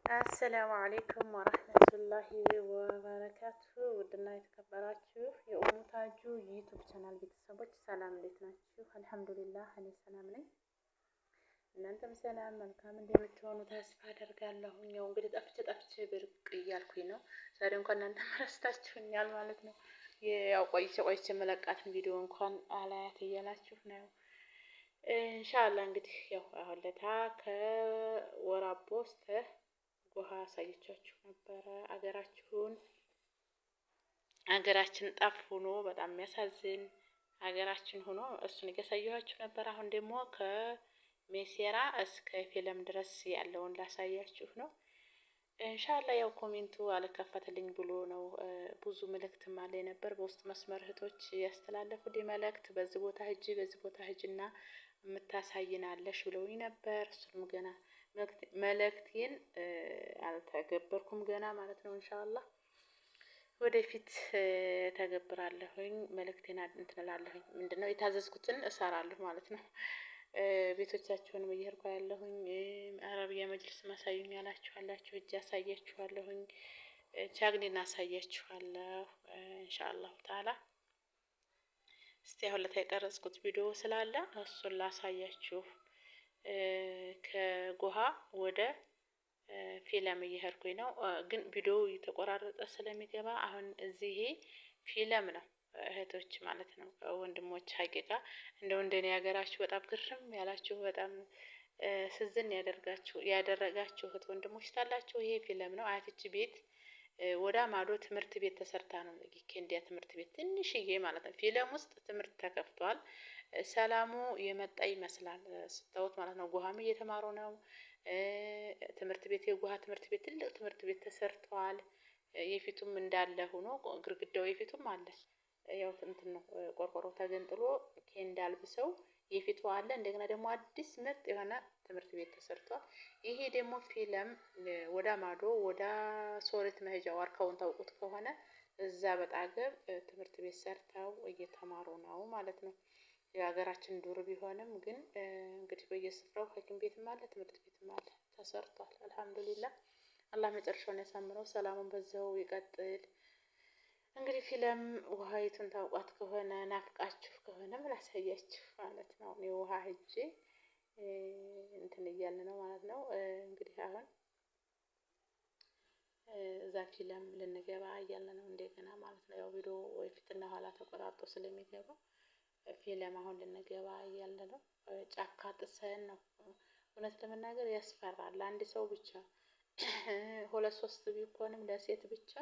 አሰላሙ አሌይኩም ወረህመቱላሂ ወበረካቱ። ውድና የተከበራችሁ የኡሙ ታጁ ዩቱብ ቻናል ቤተሰቦች ሰላም፣ እንዴት ናችሁ? አልሐምዱሊላህ እኔ ሰላም ነኝ። እናንተም ሰላም መልካም እንደምትሆኑ ተስፋ አደርጋለሁ። ያው እንግዲህ ጠፍቼ ብርቅ እያልኩኝ ነው። ዛሬ እንኳን እናንተ ረስታችሁኛል ማለት ነው። ያው ቆይቼ መለቃትን ቪዲዮ እንኳን አላያት እያላችሁ ነው። ኢንሻአላህ እንግዲህ ያው አሁን ለታ ከወራቦ እስከ ጎሃ አሳይቻችሁ ነበረ። አገራችን ጠፍ ሆኖ በጣም የሚያሳዝን ሀገራችን ሆኖ እሱን እያሳየኋችሁ ነበር። አሁን ደግሞ ከሜሴራ እስከ ፊለም ድረስ ያለውን ላሳያችሁ ነው። ኢንሻአላ ያው ኮሜንቱ አልከፈትልኝ ብሎ ነው። ብዙ መልእክትም አለ ነበር በውስጥ መስመር እህቶች ያስተላለፉልኝ መልእክት በዚህ ቦታ ሂጂና የምታሳይናለሽ ብለውኝ ነበር። እሱንም ገና መልእክቴን አልተገበርኩም ገና ማለት ነው። ኢንሻአላህ ወደፊት ተገብራለሁኝ። መልእክቴን እንትን እላለሁኝ። ምንድነው የታዘዝኩትን እሰራለሁ ማለት ነው። ቤቶቻቸውንም እየሄድኩ ያለሁኝ አረብያ መጅልስ ማሳዩኝ ያላችሁ እጅ አሳያችኋለሁኝ። ቻግኒን አሳያችኋለሁ ኢንሻአላህ ተዓላ። እስቲ አሁን ለታ የቀረጽኩት ቪዲዮ ስላለ እሱን ላሳያችሁ። ከጎሃ ወደ ፊለም እየሄድኩኝ ነው፣ ግን ቪዲዮው እየተቆራረጠ ስለሚገባ አሁን እዚህ ፊለም ነው እህቶች ማለት ነው። ወንድሞች ሀቂቃ እንደው እንደኔ ሀገራችሁ በጣም ግርም ያላችሁ በጣም ስዝን ያደረጋችሁ እህት ወንድሞች ታላችሁ። ይሄ ፊለም ነው። አያትች ቤት ወዳ ማዶ ትምህርት ቤት ተሰርታ ነው። ኬንዲያ ትምህርት ቤት ትንሽዬ ማለት ነው። ፊለም ውስጥ ትምህርት ተከፍቷል። ሰላሙ የመጣ ይመስላል ስታዩት ማለት ነው። ጎሃም እየተማሩ ነው። ትምህርት ቤት የጎሃ ትምህርት ቤት ትልቅ ትምህርት ቤት ተሰርቷል። የፊቱም እንዳለ ሆኖ ግርግዳው የፊቱም አለ። ያው እንትን ነው ቆርቆሮ ተገንጥሎ ኬንዳ አልብሰው የፊቱ አለ። እንደገና ደግሞ አዲስ ምርጥ የሆነ ትምህርት ቤት ተሰርቷል። ይሄ ደግሞ ፊለም ወዳ ማዶ ወዳ ሶሬት መሄጃ ዋርካውን ታውቁት ከሆነ እዛ በጣገብ ትምህርት ቤት ሰርተው እየተማሩ ነው ማለት ነው። የሀገራችን ዱር ቢሆንም ግን እንግዲህ በየስፍራው ሐኪም ቤትም አለ ትምህርት ቤትም አለ ተሰርቷል። አልሐምዱሊላህ አላህ መጨረሻውን ያሳምረው፣ ሰላሙን በዛው ይቀጥል። እንግዲህ ፊለም ውሃይቱን ታውቋት ከሆነ ናፍቃችሁ ከሆነ ምን አሳያችሁ ማለት ነው። የውሃ ሂጄ እንትን እያልን ነው ማለት ነው። እንግዲህ አሁን እዛ ፊለም ልንገባ እያልን ነው እንደገና ማለት ነው። ያው ቪዲዮ ወይ ፊትና ኋላ ተቆራርጦ ስለሚገባ ፊለም አሁን ልንገባ እያልን ነው። ጫካ ጥሰን ነው። እውነት ለመናገር ያስፈራል። ለአንድ ሰው ብቻ ሁለት ሶስት ቢሆንም ለሴት ብቻ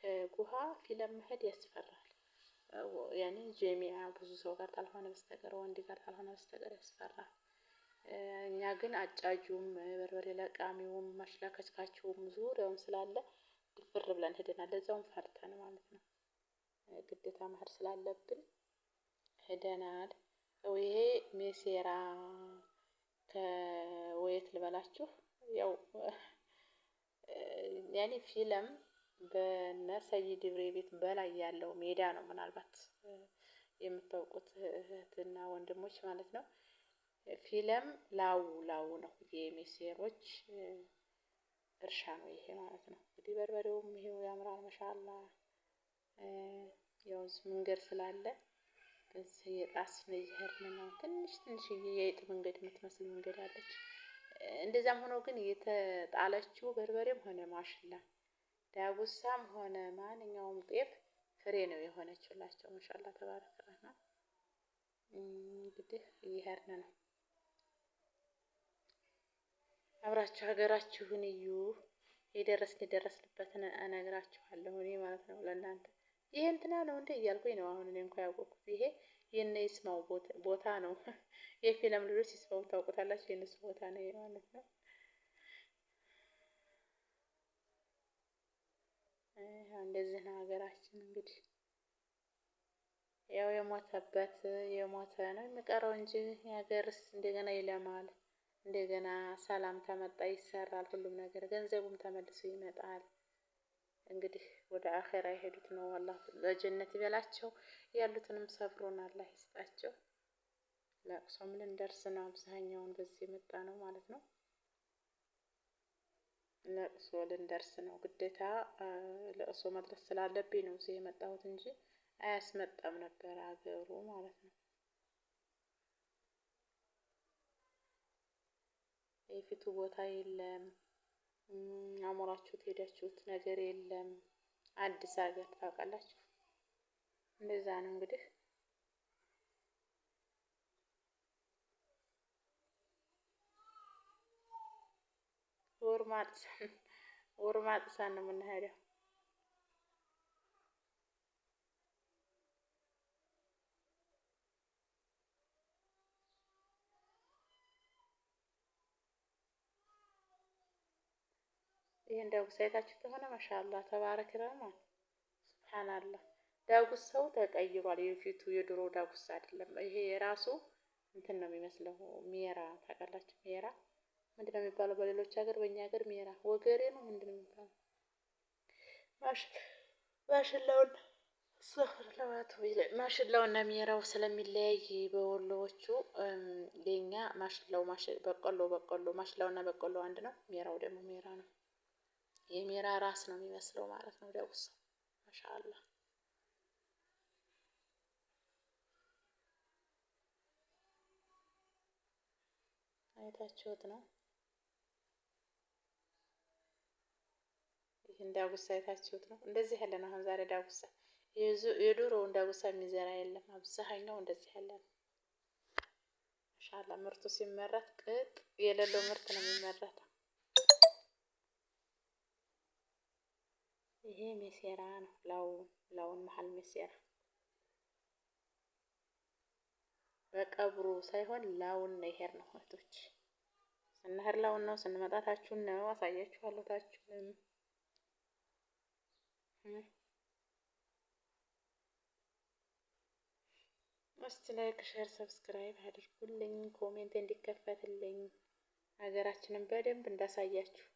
ከጉሃ ፊለም መሄድ ያስፈራል። ያኔ ጀሚያ ብዙ ሰው ጋር ካልሆነ በስተቀር ወንድ ጋር ካልሆነ በስተቀር ያስፈራል። እኛ ግን አጫጁም በርበሬ ለቃሚውም ማሽላከችካቸውም ዙሪያውን ስላለ ድፍር ብለን ሄደናል። ለዛውም ፈርተን ማለት ነው። ግዴታ መሄድ ስላለብን ሄደናል። ይሄ ሜሴራ ከወየት ልበላችሁ ያው ያኔ ፊለም በነሰይድ ብሬ ቤት በላይ ያለው ሜዳ ነው። ምናልባት የምታውቁት እህትና ወንድሞች ማለት ነው። ፊለም ላው ነው የሜሴሮች እርሻ ነው ይሄ ማለት ነው። እንግዲህ በርበሬውም ይሄው ያምራል ማሻአላ። ያው መንገድ ስላለ በዚህ የጣስን እየሄድን ነው። ትንሽዬ የአይጥ መንገድ የምትመስል መንገድ አለች። እንደዛም ሆኖ ግን የተጣለችው በርበሬም ሆነ ማሽላ ዳጉሳም ሆነ ማንኛውም ጤፍ ፍሬ ነው የሆነችላቸው። ማሻአላ ተባረከ ነው። እንግዲህ እየሄድን ነው። አብራችሁ ሀገራችሁን እዩ። የደረስንበትን እነግራችኋለሁ እኔ ማለት ነው ለእናንተ። ይሄ እንትና ነው እንዴ እያልኩኝ ነው አሁን እኔ እንኳን ያወቅኩት። ይሄ የነ ይስማው ቦታ ነው። የፊለም ልጆች ይስማው ታውቁታላችሁ። የነሱ ቦታ ነው ማለት ነው። እንደዚህ ነው ሀገራችን እንግዲህ። ያው የሞተበት የሞተ ነው የሚቀረው እንጂ የሀገርስ እንደገና ይለማል። እንደገና ሰላም ተመጣ ይሰራል ሁሉም ነገር፣ ገንዘቡም ተመልሶ ይመጣል። እንግዲህ ወደ አኼራ የሄዱት ነው አላህ በጀነት ይበላቸው፣ ያሉትንም ሰብሮን አላህ ይስጣቸው። ለቅሶም ልንደርስ ነው። አብዛኛውን በዚህ የመጣ ነው ማለት ነው። ለቅሶ ልንደርስ ነው ግዴታ። ለቅሶ መድረስ ስላለብኝ ነው እዚህ የመጣሁት እንጂ አያስመጣም ነበር አገሩ ማለት ነው። የፊቱ ቦታ የለም። አሞራችሁት ሄዳችሁት ነገር የለም። አዲስ ሀገር ታውቃላችሁ። እንደዛ ነው እንግዲህ። ወር ማጥሰን ነው የምንሄደው። ይሄን ዳጉሳ አይታችሁ ከሆነ ማሻአላህ ተባረክ ረህማን ሱብሃንአላህ። ዳጉሳው ተቀይሯል። የፊቱ የድሮ ዳጉሳ አይደለም። ይሄ የራሱ እንትን ነው የሚመስለው። ሜራ ታውቃላችሁ? ሜራ ምንድነው የሚባለው በሌሎች ሀገር? በእኛ ሀገር ሜራ ወገሬ ነው ምንድነው የሚባለው? ማሽላውን ማሽላውና ሜራው ስለሚለያይ በወሎዎቹ የኛ ማሽላው በቆሎ ማሽላውና በቆሎ አንድ ነው። ሜራው ደግሞ ሜራ ነው። የሜራ ራስ ነው የሚመስለው ማለት ነው ዳጉሳው። ማሻአላህ አይታችሁት ነው። ይህን ዳጉሳ አይታችሁት ነው። እንደዚህ ያለ ነው። አሁን ዛሬ ዳጉሳ የድሮውን ዳጉሳ የሚዘራ የለም። አብዛኛው እንደዚህ ያለ ነው። ማሻአላህ ምርቱ ሲመረት ቅጥ የሌለው ምርት ነው የሚመረተው። ይሄ ሜሴራ ነው። ላውን መሀል ሜሴራ በቀብሩ ሳይሆን ላውን ነው ይሄር ነው እህቶች። ስንሄድ ላውን ነው፣ ስንመጣ ታችሁን ነው። አሳያችኋለሁ ታችሁንም። እስቲ ላይክ፣ ሼር፣ ሰብስክራይብ አድርጉልኝ። ኮሜንት እንዲከፈትልኝ ሀገራችንን በደንብ እንዳሳያችሁ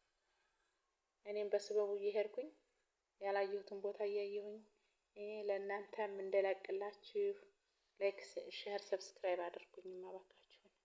እኔም በስበቡ እየሄድኩኝ ያላየሁትን ቦታ እያየሁኝ ለእናንተም እንደላቅላችሁ ላይክ፣ ሼር፣ ሰብስክራይብ አድርጉኝ ማባካችሁን።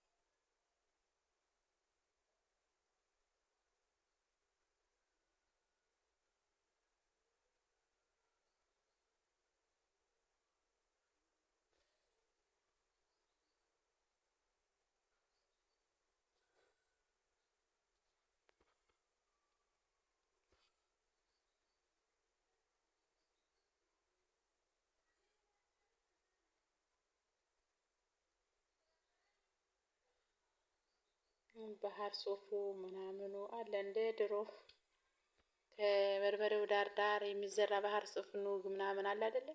ባህር ሶፉ ምናምኑ አለ እንደ ድሮ ከበርበሬው ዳር ዳር የሚዘራ ባህር ሶፍ ኑግ ምናምን አለ አይደለ?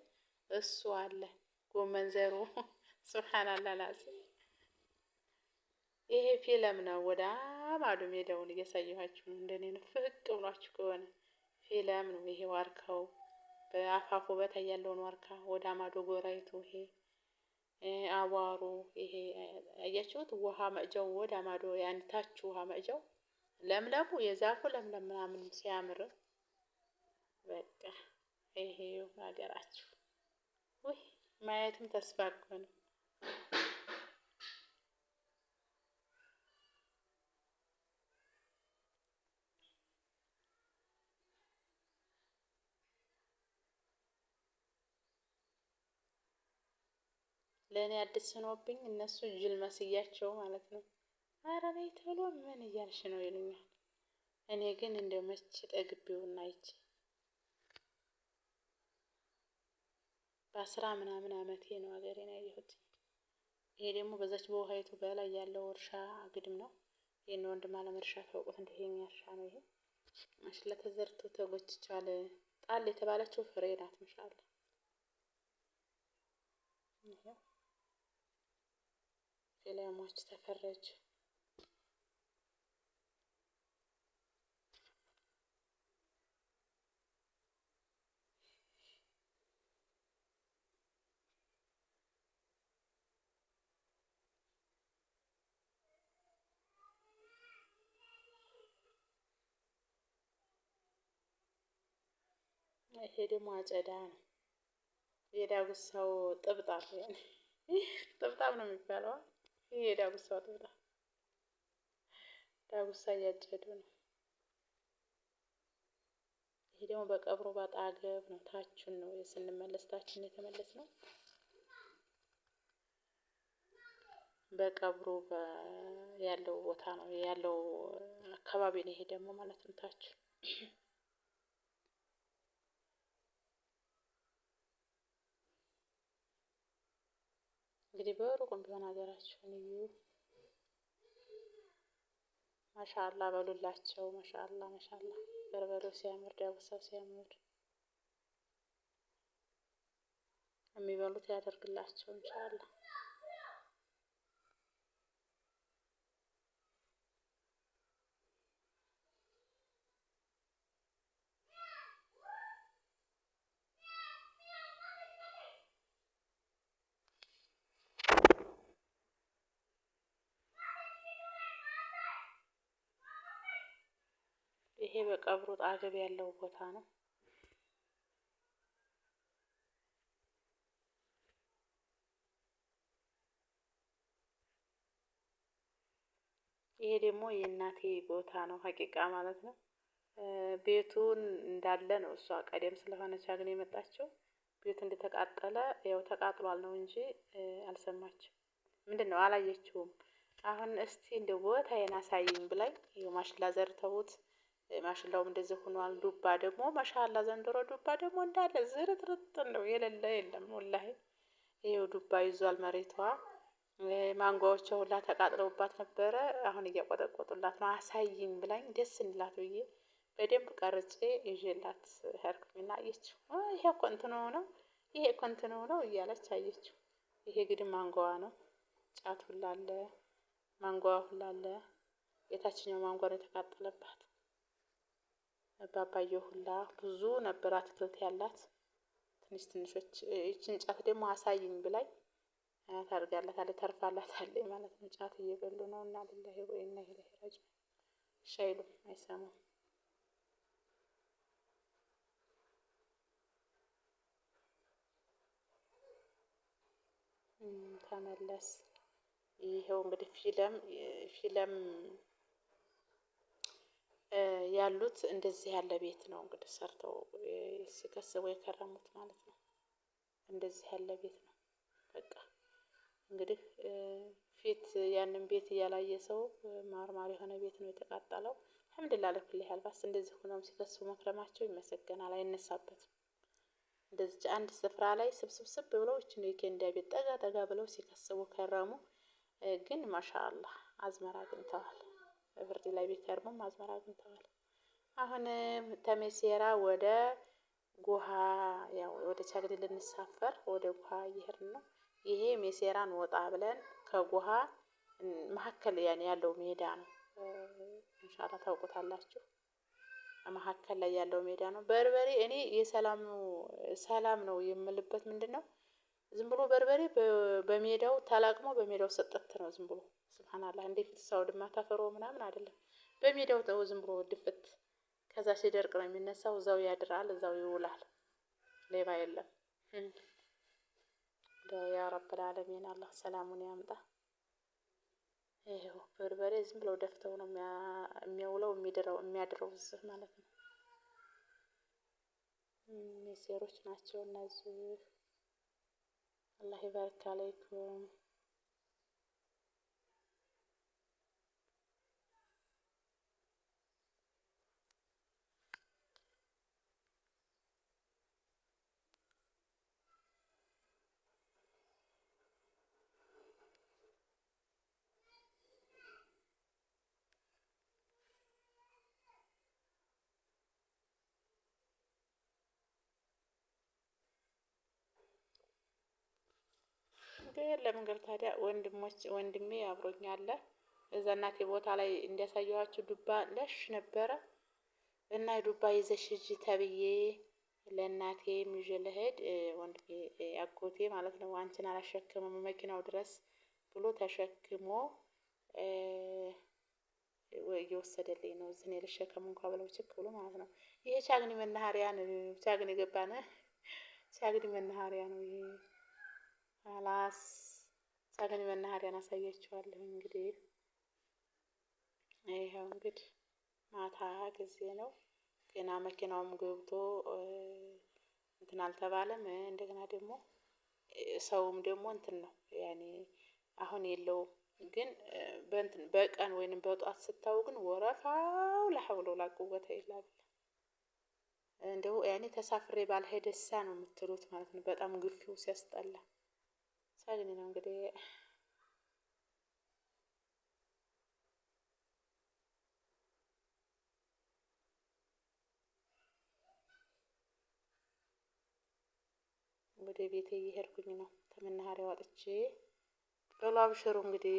እሱ አለ። ጎመን ዘሩ ሱብሃንአላህ ላዚ ይሄ ፊለም ነው። ወደ ማዶ ሜዳውን እያሳየኋችሁ ነው። እንደኔ ነው ፍቅ ብሏችሁ ከሆነ ፊለም ነው ይሄ። ዋርካው በአፋፉ በታይ ያለውን ዋርካ ወደ ማዶ ጎራይቱ ይሄ አቧሩ ይሄ አያችሁት? ውሃ መቅጃው ወደ ማዶ ያን ታች ውሃ መቅጃው ለምለሙ የዛፉ ለምለም ምናምን ሲያምር በቃ ይሄው ሀገራችሁ። ውይ ማየትም ተስፋ እኮ ነው። ለእኔ አዲስ ሆኖብኝ እነሱ ጅል መስያቸው ማለት ነው። ኧረ በይ ቶሎ ምን እያልሽ ነው ይሉኛል። እኔ ግን እንደ መች ጠግቤውና አይቼ በ10 ምናምን አመቴ ነው ሀገሬን ያየሁት። ይሄ ደግሞ በዛች በውሃይቱ በላይ ያለው እርሻ ግድም ነው። ይሄን ወንድም አለም እርሻ ታውቁት እንደ ይሄኛ እርሻ ነው። ይሄ ማሽላ ተዘርቶ ተጎትቻለ ጣል የተባለችው ፍሬ ናት። ማሻአላ ይሄ ፊልሞች ተፈረጅ ይሄ ደግሞ አጨዳ ነው። የዳጉሳው ጥብጣብ ያኔ ጥብጣብ ነው የሚባለው። ይሄ የዳጉሳው ጥብጣብ ዳጉሳ እያጨዱ ነው። ይሄ ደግሞ በቀብሩ ባጣገብ ነው። ታችን ነው ስንመለስ ታችን የተመለስ ነው። በቀብሩ ያለው ቦታ ነው ያለው አካባቢ ነው። ይሄ ደግሞ ማለት ነው ታች እንግዲህ በሩቁም ቢሆን ሀገራችሁን እዩ። ማሻአላ በሉላቸው። ማሻአላ ማሻአላ በርበሬው ሲያምር፣ ዳጉሳው ሲያምር፣ የሚበሉት ያደርግላቸው ኢንሻአላ። ይሄ በቀብሩ አጠገብ ያለው ቦታ ነው። ይሄ ደግሞ የእናቴ ቦታ ነው ሀቂቃ ማለት ነው። ቤቱን እንዳለ ነው። እሷ ቀደም ስለሆነች አግን የመጣችው ቤቱ እንደተቃጠለ ያው ተቃጥሏል ነው እንጂ አልሰማችም። ምንድነው አላየችውም። አሁን እስቲ እንደ ቦታዬን አሳይኝ ብላኝ ማሽላ ዘርተውት ማሽላውም እንደዚህ ሆኗል። ዱባ ደግሞ ማሻአላ ዘንድሮ ዱባ ደግሞ እንዳለ ዝርጥርጥ ነው የሌለ የለም ወላሂ። ይሄው ዱባ ይዟል መሬቷ። ማንጓዎቿ ሁላ ተቃጥለውባት ነበረ። አሁን እያቆጠቆጡላት ነው። አሳይኝ ብላኝ ደስ እንላት ብዬ በደንብ ቀርጬ ይዤላት ሄድኩኝና አየችው። ይሄ እኮ እንትኑ ነው፣ ይሄ እኮ እንትኑ ነው እያለች አየችው። ይሄ እንግዲህ ማንጓዋ ነው። ጫት ሁላ አለ፣ ማንጓዋ ሁላ አለ። የታችኛው ማንጓ ነው የተቃጠለባት። አባባየው ሁላ ብዙ ነበር አትክልት ያላት። ትንሽ ትንሾች ይችን ጫት ደግሞ አሳይኝ ብላኝ ታርጋላታለች፣ ተርፋላታለች ማለት ነው። ጫት እየበሉ ነው እና ሊላሂ ወኢና ኢለይሂ ራጂዑን ሻይሉም አይሰማም። ተመለስ። ይሄው እንግዲህ ፊለም ያሉት እንደዚህ ያለ ቤት ነው እንግዲህ ሰርተው ሲከስቡ የከረሙት ማለት ነው። እንደዚህ ያለ ቤት ነው። በቃ እንግዲህ ፊት ያንን ቤት እያላየ ሰው ማርማር የሆነ ቤት ነው የተቃጠለው። አልሐምዱሊላህ ለኩል ያህል ባስ እንደዚህ ሆነው ሲከስቡ መክረማቸው ይመሰገናል፣ አይነሳበትም። እንደዚህ አንድ ስፍራ ላይ ስብስብ ብለው እቺን የኬንዳ ቤት ጠጋ ጠጋ ብለው ሲከስቡ ከረሙ። ግን ማሻአላህ አዝመራ አግኝተዋል። ብርድ ላይ ቢከርሙም አዝመራ አግኝተዋል። አሁን ተሜሴራ ወደ ጉሃ ያው ወደ ቻግኒ ልንሳፈር ወደ ጉሃ እየሄድን ነው። ይሄ ሜሴራን ወጣ ብለን ከጉሃ መሀከል ያለው ሜዳ ነው። ኢንሻአላህ ታውቁታላችሁ። መሀከል ላይ ያለው ሜዳ ነው። በርበሬ እኔ ሰላም ነው የምልበት ምንድነው? ዝም ብሎ በርበሬ በሜዳው ተላቅሞ በሜዳው ሰጠት ነው ዝም ብሎ ሱብሃንአላህ። እንዴት ሰው ድማ ተፈሮ ምናምን አይደለም። በሜዳው ተው ዝም ብሎ ድፍት። ከዛ ሲደርቅ ነው የሚነሳው። እዛው ያድራል፣ እዛው ይውላል። ሌባ የለም። ያ ረብል ዓለሚን አላህ ሰላሙን ያምጣ። ይሄው በርበሬ ዝም ብለው ደፍተው ነው የሚያውለው የሚያድረው እዚህ ማለት ነው። ሜሴሮች ናቸው እነዚህ። አላህ ይባርክ አለይኩም። ለመንገድ ታዲያ ወንድሜ አብሮኝ አለ። እዛ እናቴ ቦታ ላይ እንዲያሳየኋችሁ ዱባ ለሽ ነበረ እና ዱባ ይዘሽ ሂጂ ተብዬ ለእናቴ ይዤ ልሄድ ወንድሜ አጎቴ ማለት ነው አንቺን አላሸክምም መኪናው ድረስ ብሎ ተሸክሞ እየወሰደልኝ ነው። እዚህ እኔ ልሸከም እንኳን ብለው ችክ ብሎ ማለት ነው። ይሄ ቻግኒ መናኸሪያ ነው። ቻግኒ ገባን። ቻግኒ መናኸሪያ ነው ይሄ። አላስ ቻግኒ መናኸሪያን አሳያችኋለሁ። እንግዲህ ይሄው እንግዲህ ማታ ጊዜ ነው። ገና መኪናውም ገብቶ እንትን አልተባለም። እንደገና ደግሞ ሰውም ደግሞ እንትን ነው ያኔ አሁን የለውም። ግን በእንትን በቀን ወይንም በጧት ስታዩ ግን ወረፋው ላሐውለ ወላ ቁወተ ኢላ ቢላህ እንደው ያኔ ተሳፍሬ ባልሄደሳ ነው የምትሉት ማለት ነው። በጣም ግፊው ሲያስጠላ ሳግኒ ነው እንግዲህ ወደ ቤቴ እየሄድኩኝ ነው። ከመናኸሪያ ወጥቼ በሉ አብሽሩ እንግዲህ